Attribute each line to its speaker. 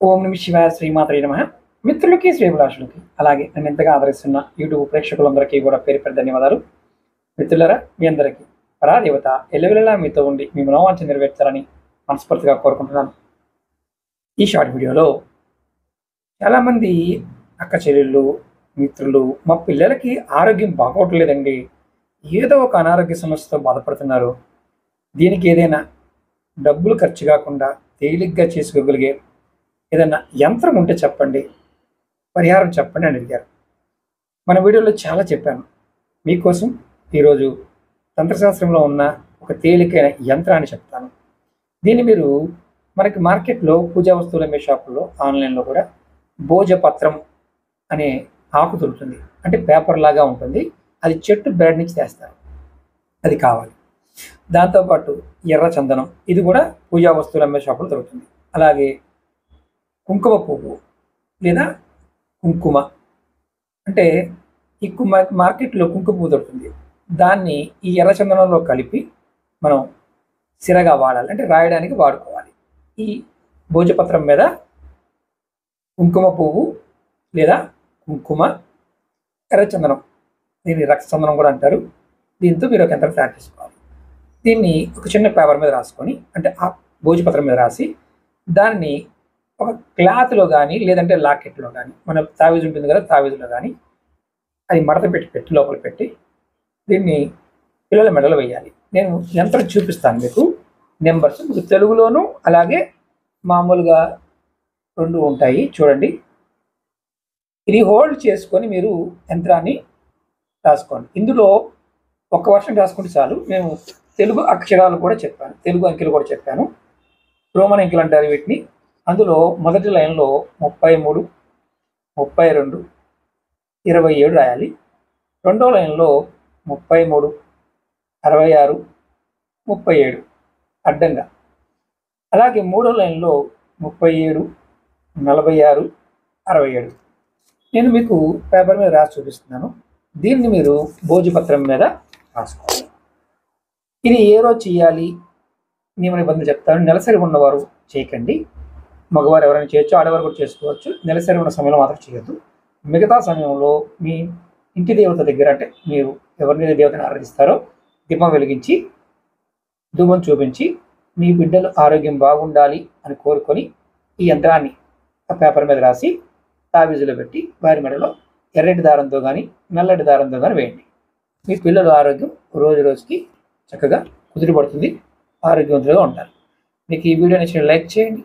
Speaker 1: ఓం నమ శివాయ శ్రీమాత్రే నమః. మిత్రులకి శ్రేభిలాషులకి అలాగే నన్ను ఎంతగా ఆదరిస్తున్న యూట్యూబ్ ప్రేక్షకులందరికీ కూడా పేరు పేరు ధన్యవాదాలు. మిత్రులరా, మీ అందరికీ పరాదేవత ఎల్లవెల్లలా మీతో ఉండి మీ మనోవాంఛ నెరవేర్చాలని మనస్ఫూర్తిగా కోరుకుంటున్నాను. ఈ షార్ట్ వీడియోలో చాలామంది అక్క చెల్లెళ్ళు, మిత్రులు మా పిల్లలకి ఆరోగ్యం బాగోట్లేదండి, ఏదో ఒక అనారోగ్య సమస్యతో బాధపడుతున్నారు, దీనికి ఏదైనా డబ్బులు ఖర్చు కాకుండా తేలిగ్గా చేసుకోగలిగే ఏదైనా యంత్రం ఉంటే చెప్పండి, పరిహారం చెప్పండి అని అడిగారు. మన వీడియోలో చాలా చెప్పాను. మీకోసం ఈరోజు తంత్రశాస్త్రంలో ఉన్న ఒక తేలికైన యంత్రాన్ని చెప్తాను. దీన్ని మీరు మనకి మార్కెట్లో పూజా వస్తువులు అమ్మే షాపుల్లో ఆన్లైన్లో కూడా భోజపత్రం అనే ఆకు దొరుకుతుంది. అంటే పేపర్ లాగా ఉంటుంది, అది చెట్టు బెరడు నుంచి తెస్తారు, అది కావాలి. దాంతోపాటు ఎర్ర చందనం, ఇది కూడా పూజా వస్తువులు అమ్మే షాపులో దొరుకుతుంది. అలాగే కుంకుమ పువ్వు లేదా కుంకుమ, అంటే ఈ మార్కెట్లో కుంకుమ పువ్వు దొరుకుతుంది, దాన్ని ఈ ఎర్రచందనంలో కలిపి మనం సిరగా వాడాలి, అంటే రాయడానికి వాడుకోవాలి. ఈ భోజపత్రం మీద కుంకుమ పువ్వు లేదా కుంకుమ, ఎర్రచందనం, దీన్ని రక్తచందనం కూడా అంటారు, దీంతో మీరు ఒక యంత్రం తయారు చేసుకోవాలి. దీన్ని ఒక చిన్న పేపర్ మీద రాసుకొని, అంటే ఆ భోజపత్రం మీద రాసి దాన్ని ఒక క్లాత్లో కానీ లేదంటే లాకెట్లో కానీ, మన తావీజు ఉంటుంది కదా, తావీజులో కానీ అది మడత పెట్టి లోపల పెట్టి దీన్ని పిల్లల మెడలో వేయాలి. నేను యంత్రం చూపిస్తాను మీకు, నెంబర్స్ మీకు తెలుగులోను అలాగే మామూలుగా రెండు ఉంటాయి, చూడండి. ఇది హోల్డ్ చేసుకొని మీరు యంత్రాన్ని రాసుకోండి. ఇందులో ఒక్క వర్షం రాసుకుంటే చాలు. నేను తెలుగు అక్షరాలు కూడా చెప్పాను, తెలుగు అంకెలు కూడా చెప్పాను, రోమన్ అంకెలు అంటారు వీటిని. అందులో మొదటి లైన్లో 33, 32, 27 రాయాలి. రెండో లైన్లో 33, 66, 37 అడ్డంగా. అలాగే మూడో లైన్లో 37, 46, 67. నేను మీకు పేపర్ మీద రాసి చూపిస్తున్నాను. దీన్ని మీరు భోజపత్రం మీద రాసుకోవాలి. ఇది ఏ రోజు చేయాలి, నియమ నిబంధనలు చెప్తాను. నెలసరి ఉన్నవారు చేయకండి, మగవారు ఎవరైనా చేయొచ్చు, ఆడవారు కూడా చేసుకోవచ్చు. నెలసరి ఉన్న సమయంలో మాత్రం చేయొద్దు. మిగతా సమయంలో మీ ఇంటి దేవత దగ్గర, అంటే మీరు ఎవరిని దేవతను ఆరాధిస్తారో దీపం వెలిగించి ధూపం చూపించి మీ బిడ్డలు ఆరోగ్యం బాగుండాలి అని కోరుకొని ఈ యంత్రాన్ని ఆ పేపర్ మీద రాసి తావీజులో పెట్టి వారి మెడలో ఎర్రటి దారంతో కానీ నల్లటి దారంతో కానీ వేయండి. మీ పిల్లల ఆరోగ్యం రోజు రోజుకి చక్కగా కుదిరిపడుతుంది, ఆరోగ్యవంతులుగా ఉంటారు. మీకు ఈ వీడియో నచ్చిన లైక్ చేయండి,